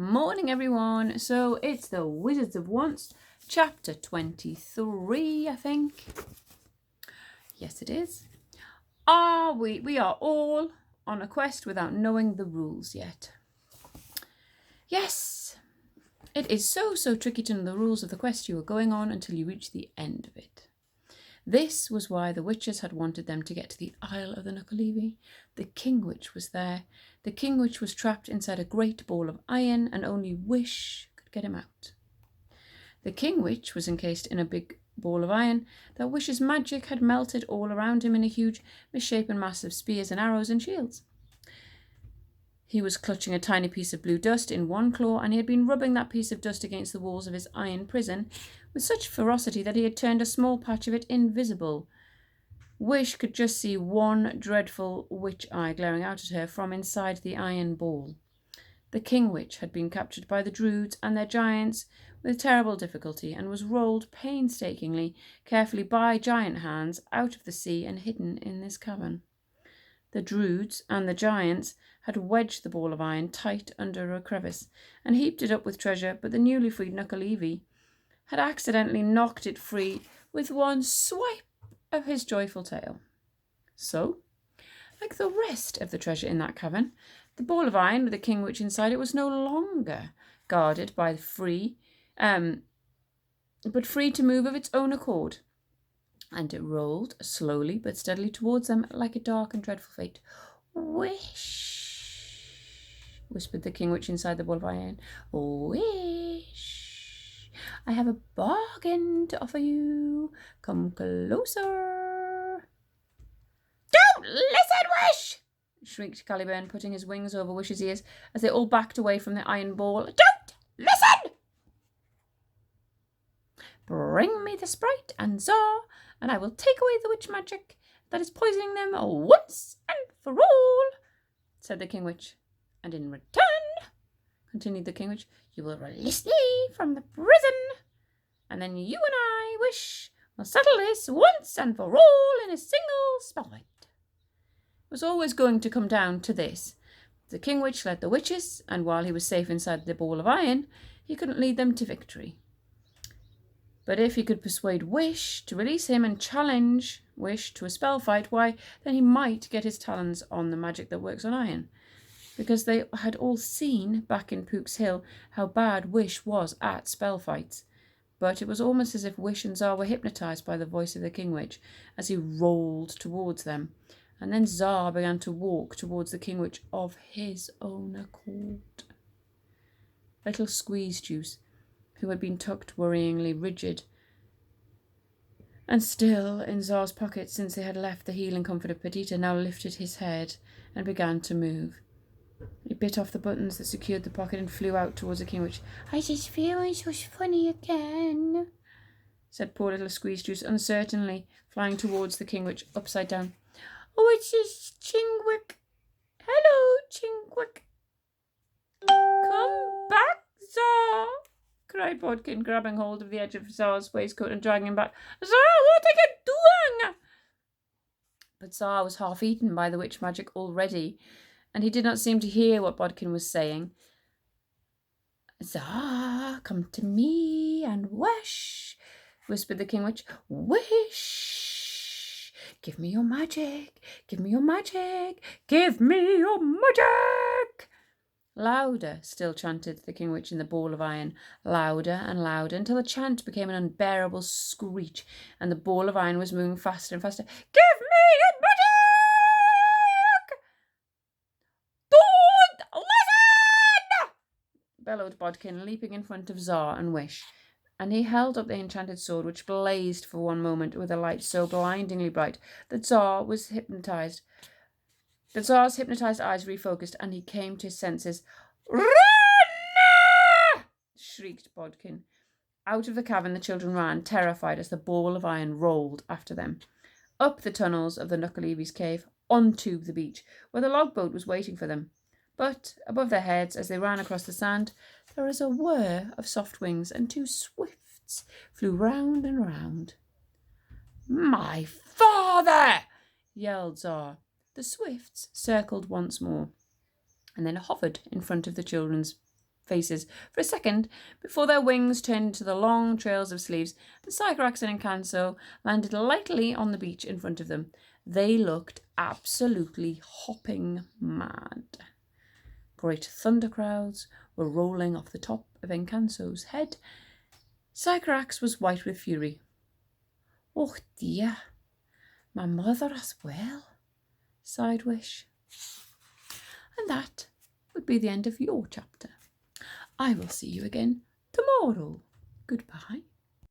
Morning, everyone. So it's the Wizards of Once, chapter 23, I think. Yes, it is. We are all on a quest without knowing the rules yet. Yes, it is so tricky to know the rules of the quest you are going on until you reach the end of it. This was why the witches had wanted them to get to the Isle of the Nukahleve. The King Witch was there. The King Witch was trapped inside a great ball of iron, and only Wish could get him out. The King Witch was encased in a big ball of iron that Wish's magic had melted all around him in a huge, misshapen mass of spears and arrows and shields. He was clutching a tiny piece of blue dust in one claw, and he had been rubbing that piece of dust against the walls of his iron prison with such ferocity that he had turned a small patch of it invisible. Wish could just see one dreadful witch eye glaring out at her from inside the iron ball. The King Witch had been captured by the Druids and their giants with terrible difficulty, and was rolled painstakingly, carefully by giant hands out of the sea and hidden in this cavern. The Druids and the giants had wedged the ball of iron tight under a crevice and heaped it up with treasure, but the newly freed Nukahleve had accidentally knocked it free with one swipe of his joyful tail. So, like the rest of the treasure in that cavern, the ball of iron with the King Witch inside it was no longer guarded by but free to move of its own accord. And it rolled slowly but steadily towards them like a dark and dreadful fate. "Wish," whispered the King Witch inside the ball of iron. "Wish, I have a bargain to offer you. Come closer." "Don't listen, Wish!" shrieked Caliburn, putting his wings over Wish's ears as they all backed away from the iron ball. "Don't listen! Bring me the sprite and Czar, and I will take away the witch magic that is poisoning them once and for all," said the King Witch. "And in return," continued the King Witch, "you will release me from the prison, and then you and I, Wish, will settle this once and for all in a single spell fight." It was always going to come down to this. The King Witch led the witches, and while he was safe inside the ball of iron, he couldn't lead them to victory. But if he could persuade Wish to release him and challenge Wish to a spell fight, why, then he might get his talons on the magic that works on iron. Because they had all seen back in Pook's Hill how bad Wish was at spell fights. But it was almost as if Wish and Czar were hypnotised by the voice of the King Witch as he rolled towards them. And then Czar began to walk towards the King Witch of his own accord. Little Squeeze Juice, who had been tucked worryingly rigid and still in Czar's pocket since they had left the healing comfort of Perdita, now lifted his head and began to move. He bit off the buttons that secured the pocket and flew out towards the King Witch. "I just feel it was funny again," said poor little Squeeze Juice uncertainly, flying towards the King Witch upside down. "Oh, it's just Chingwick. Hello, Chingwick." "Come back, Czar," cried Bodkin, grabbing hold of the edge of Czar's waistcoat and dragging him back. "Czar, what are you doing?" But Czar was half eaten by the witch magic already, and he did not seem to hear what Bodkin was saying. "Czar, come to me and wish," whispered the King Witch. "Wish. Give me your magic. Give me your magic. Give me your magic." Louder still chanted the King Witch in the ball of iron, louder and louder, until the chant became an unbearable screech, and the ball of iron was moving faster and faster. "Give me your magic! Don't listen!" bellowed Bodkin, leaping in front of Czar and Wish, and he held up the enchanted sword, which blazed for one moment with a light so blindingly bright that Czar was hypnotised. The Tsar's hypnotised eyes refocused, and he came to his senses. "Run!" shrieked Bodkin. Out of the cavern the children ran, terrified, as the ball of iron rolled after them. Up the tunnels of the Nukahlave's cave, onto the beach, where the log-boat was waiting for them. But above their heads, as they ran across the sand, there was a whir of soft wings, and two swifts flew round and round. "My father!" yelled Czar. The swifts circled once more, and then hovered in front of the children's faces for a second before their wings turned into the long trails of sleeves, and Sycorax and Encanto landed lightly on the beach in front of them. They looked absolutely hopping mad. Great thunder clouds were rolling off the top of Encanto's head. Sycorax was white with fury. "Oh dear, my mother as well," sighed Wish. And that would be the end of your chapter. I will see you again tomorrow. Goodbye.